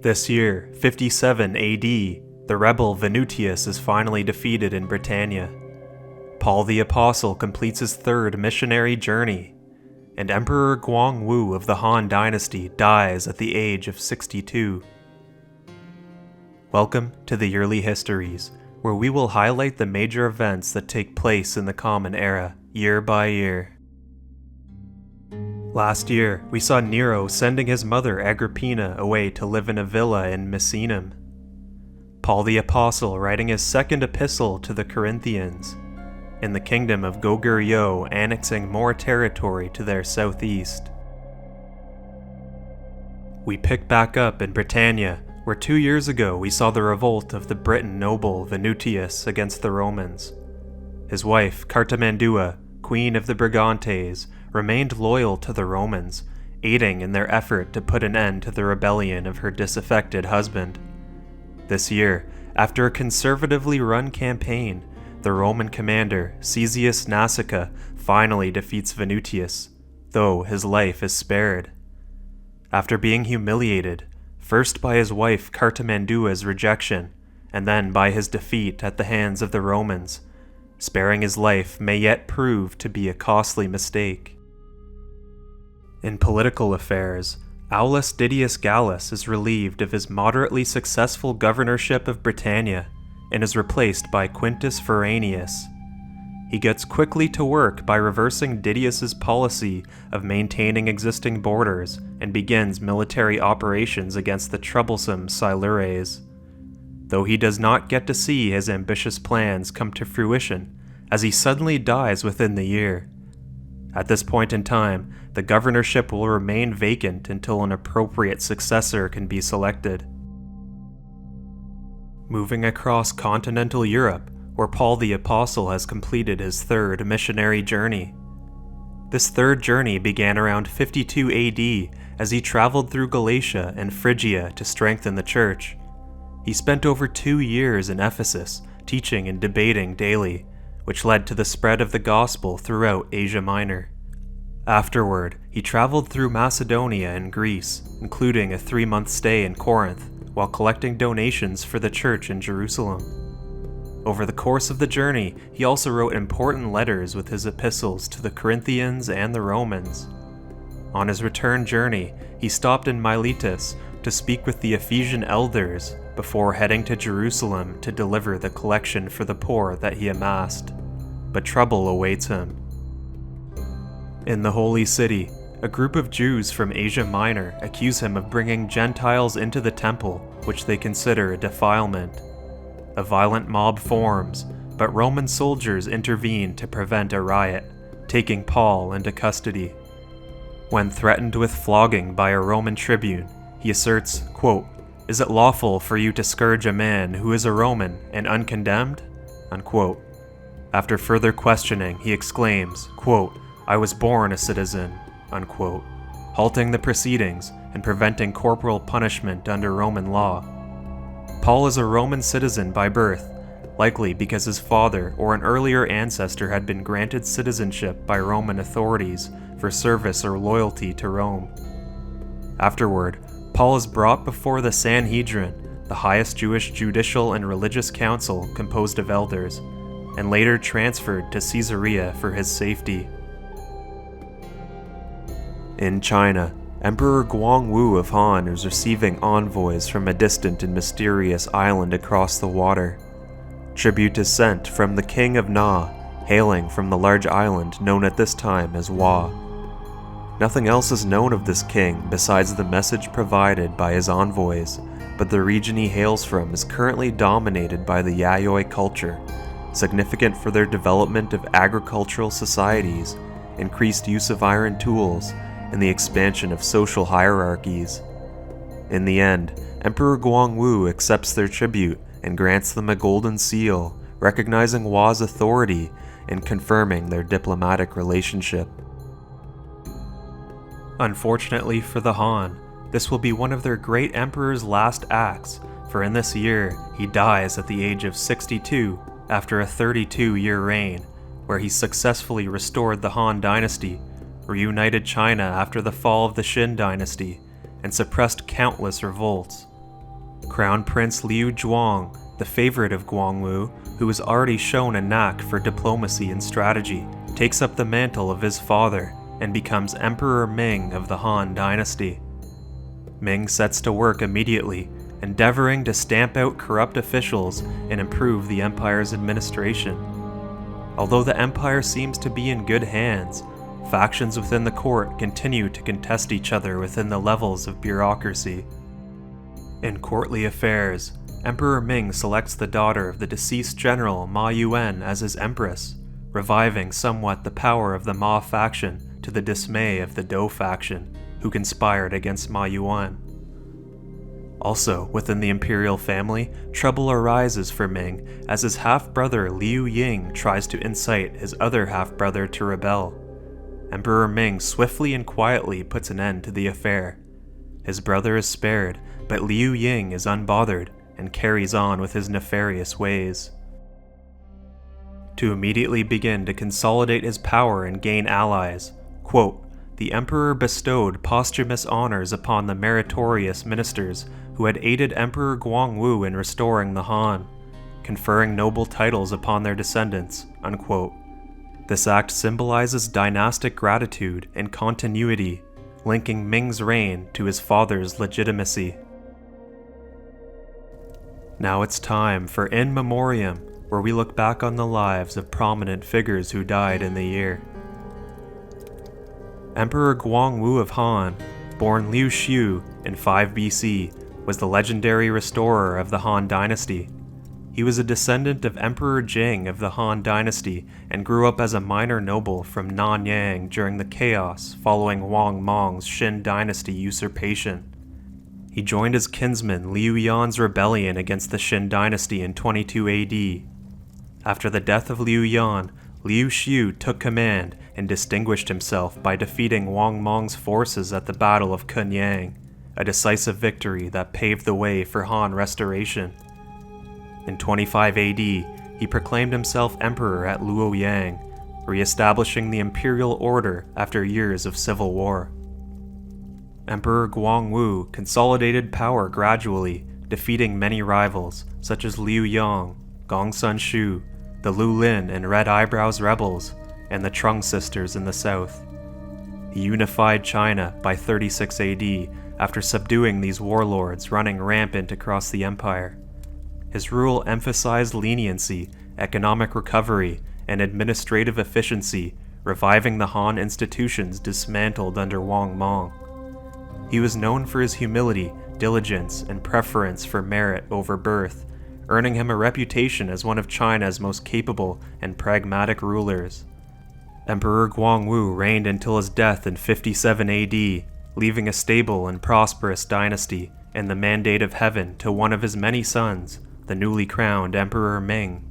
This year, 57 AD, the rebel Venutius is finally defeated in Britannia. Paul the Apostle completes his third missionary journey, and Emperor GUANGWU of the Han Dynasty dies at the age of 62. Welcome to the Yearly Histories, where we will highlight the major events that take place in the Common Era, year by year. Last year, we saw Nero sending his mother Agrippina away to live in a villa in Misenum. Paul the Apostle writing his second epistle to the Corinthians, and the kingdom of Goguryeo annexing more territory to their southeast. We pick back up in Britannia, where 2 years ago we saw the revolt of the Briton noble Venutius against the Romans. His wife, Cartamandua, queen of the Brigantes, remained loyal to the Romans, aiding in their effort to put an end to the rebellion of her disaffected husband. This year, after a conservatively run campaign, the Roman commander, Caesius Nasica, finally defeats Venutius, though his life is spared. After being humiliated, first by his wife Cartamandua's rejection, and then by his defeat at the hands of the Romans, sparing his life may yet prove to be a costly mistake. In political affairs, Aulus Didius Gallus is relieved of his moderately successful governorship of Britannia and is replaced by Quintus Veranius. He gets quickly to work by reversing Didius's policy of maintaining existing borders and begins military operations against the troublesome Silures, though he does not get to see his ambitious plans come to fruition, as he suddenly dies within the year. At this point in time, the governorship will remain vacant until an appropriate successor can be selected. Moving across continental Europe, where Paul the Apostle has completed his third missionary journey. This third journey began around 52 AD as he traveled through Galatia and Phrygia to strengthen the church. He spent over 2 years in Ephesus, teaching and debating daily, which led to the spread of the gospel throughout Asia Minor. Afterward, he traveled through Macedonia and Greece, including a 3-month stay in Corinth, while collecting donations for the church in Jerusalem. Over the course of the journey, he also wrote important letters with his epistles to the Corinthians and the Romans. On his return journey, he stopped in Miletus to speak with the Ephesian elders before heading to Jerusalem to deliver the collection for the poor that he amassed. But trouble awaits him. In the Holy City, a group of Jews from Asia Minor accuse him of bringing Gentiles into the temple, which they consider a defilement. A violent mob forms, but Roman soldiers intervene to prevent a riot, taking Paul into custody. When threatened with flogging by a Roman tribune, he asserts, quote, "Is it lawful for you to scourge a man who is a Roman and uncondemned?" Unquote. After further questioning, he exclaims, quote, "I was born a citizen," unquote, halting the proceedings and preventing corporal punishment under Roman law. Paul is a Roman citizen by birth, likely because his father or an earlier ancestor had been granted citizenship by Roman authorities for service or loyalty to Rome. Afterward, Paul is brought before the Sanhedrin, the highest Jewish judicial and religious council composed of elders, and later transferred to Caesarea for his safety. In China, Emperor GUANGWU of Han is receiving envoys from a distant and mysterious island across the water. Tribute is sent from the King of Na, hailing from the large island known at this time as Wa. Nothing else is known of this king besides the message provided by his envoys, but the region he hails from is currently dominated by the Yayoi culture, significant for their development of agricultural societies, increased use of iron tools, and the expansion of social hierarchies. In the end, Emperor GUANGWU accepts their tribute and grants them a golden seal, recognizing Wa's authority and confirming their diplomatic relationship. Unfortunately for the Han, this will be one of their great emperor's last acts, for in this year he dies at the age of 62 after a 32-year reign, where he successfully restored the Han dynasty, reunited China after the fall of the Qin dynasty, and suppressed countless revolts, Crown Prince Liu Zhuang, the favorite of GUANGWU, who has already shown a knack for diplomacy and strategy, takes up the mantle of his father and becomes Emperor Ming of the Han dynasty. Ming sets to work immediately, endeavoring to stamp out corrupt officials and improve the empire's administration. Although the empire seems to be in good hands, factions within the court continue to contest each other within the levels of bureaucracy. In courtly affairs, Emperor Ming selects the daughter of the deceased general Ma Yuan as his empress, reviving somewhat the power of the Ma faction to the dismay of the Dou faction, who conspired against Ma Yuan. Also, within the imperial family, trouble arises for Ming as his half-brother Liu Ying tries to incite his other half-brother to rebel. Emperor Ming swiftly and quietly puts an end to the affair. His brother is spared, but Liu Ying is unbothered and carries on with his nefarious ways. To immediately begin to consolidate his power and gain allies, quote, the emperor bestowed posthumous honors upon the meritorious ministers who had aided Emperor GUANGWU in restoring the Han, conferring noble titles upon their descendants, unquote. This act symbolizes dynastic gratitude and continuity, linking Ming's reign to his father's legitimacy. Now it's time for In Memoriam, where we look back on the lives of prominent figures who died in the year. Emperor GUANGWU of Han, born Liu Xiu in 5 BC, was the legendary restorer of the Han dynasty. He was a descendant of Emperor Jing of the Han dynasty and grew up as a minor noble from Nanyang during the chaos following Wang Mong's Xin dynasty usurpation. He joined his kinsman Liu Yan's rebellion against the Xin dynasty in 22 AD. After the death of Liu Yan, Liu Xiu took command and distinguished himself by defeating Wang Mong's forces at the Battle of Kunyang, a decisive victory that paved the way for Han restoration. In 25 AD, he proclaimed himself emperor at Luoyang, re-establishing the imperial order after years of civil war. Emperor GUANGWU consolidated power gradually, defeating many rivals such as Liu Yang, Gongsun Shu, the Lu Lin and Red Eyebrows rebels, and the Trung sisters in the south. He unified China by 36 AD after subduing these warlords running rampant across the empire. His rule emphasized leniency, economic recovery, and administrative efficiency, reviving the Han institutions dismantled under Wang Mong. He was known for his humility, diligence, and preference for merit over birth, earning him a reputation as one of China's most capable and pragmatic rulers. Emperor GUANGWU reigned until his death in 57 AD, leaving a stable and prosperous dynasty and the mandate of heaven to one of his many sons, the newly crowned Emperor Ming.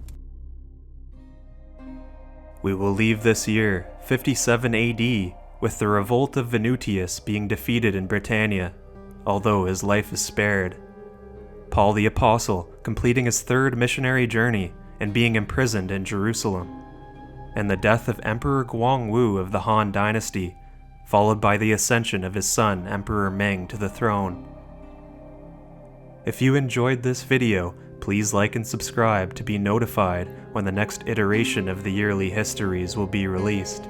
We will leave this year, 57 AD, with the revolt of Venutius being defeated in Britannia, although his life is spared. Paul the Apostle completing his 3rd missionary journey and being imprisoned in Jerusalem, and the death of Emperor GUANGWU of the Han dynasty, followed by the ascension of his son Emperor Ming to the throne. If you enjoyed this video, please like and subscribe to be notified when the next iteration of the yearly histories will be released.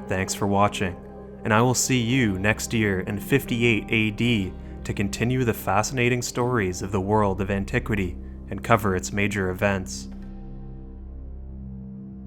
Thanks for watching, and I will see you next year in 58 AD to continue the fascinating stories of the world of antiquity and cover its major events.